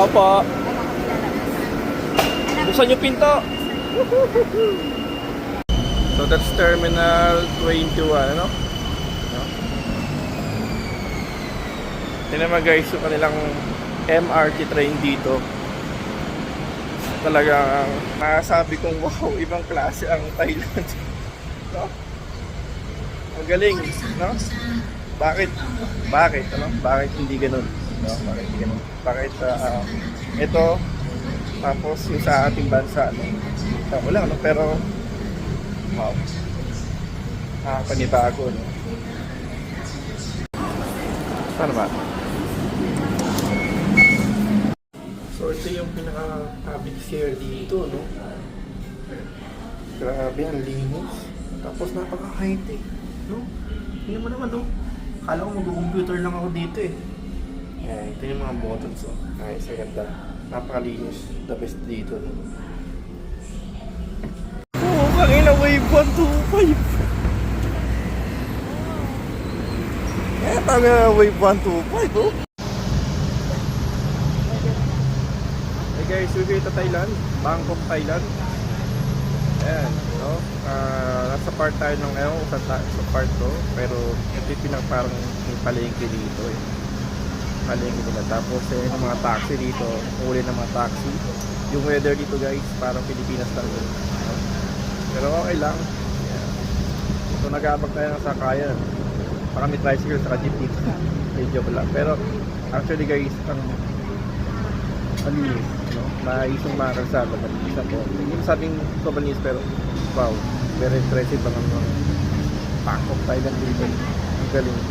Opo. Buksan niyo pinto. So that's Terminal 21, ano? Tingnan mo guys, yung kanilang MRT train dito. Talagang masasabi kong wow, ibang klase ang Thailand. No? Ang galing, no? Bakit? Bakit? Ano? Bakit hindi ganun? No? Bakit hindi ganun? Bakit ito tapos yung sa ating bansa, ano? Wala, no? Pero wow. Panibago, no? Saan ba? So ito yung pinaka-public share dito, no? Grabe, ang linis. Tapos napaka-high-tech, no? Hindi mo naman, no? Akala ko mag-computer lang ako dito, eh. Ayan, ito yung mga buttons, oh. Ay, sa ganda. Napaka-linis. The best dito, no? Oo, kanina wave 125. Eh, tama na wave 125, oh. Hey guys, we're here to Thailand, Bangkok, Thailand. Ayan, no? Nasa part tayo ng sa part to, pero ito yung parang may palengke dito, eh. Palengke nila. Tapos yung mga taxi dito, uli ng mga taxi. Yung weather dito guys, parang Pilipinas lang yun, no? Pero okay lang. Ayan. So nag-aabag tayo ng sakayan. Baka may tricycle sa jeep dito. Medyo lang. Pero actually guys, ang malinis, no? Maisong mga kalsada, malinis ako. Hindi sabing sobrang linis, pero wow, very impressive ang Bangkok, Thailand dito. Ang galing.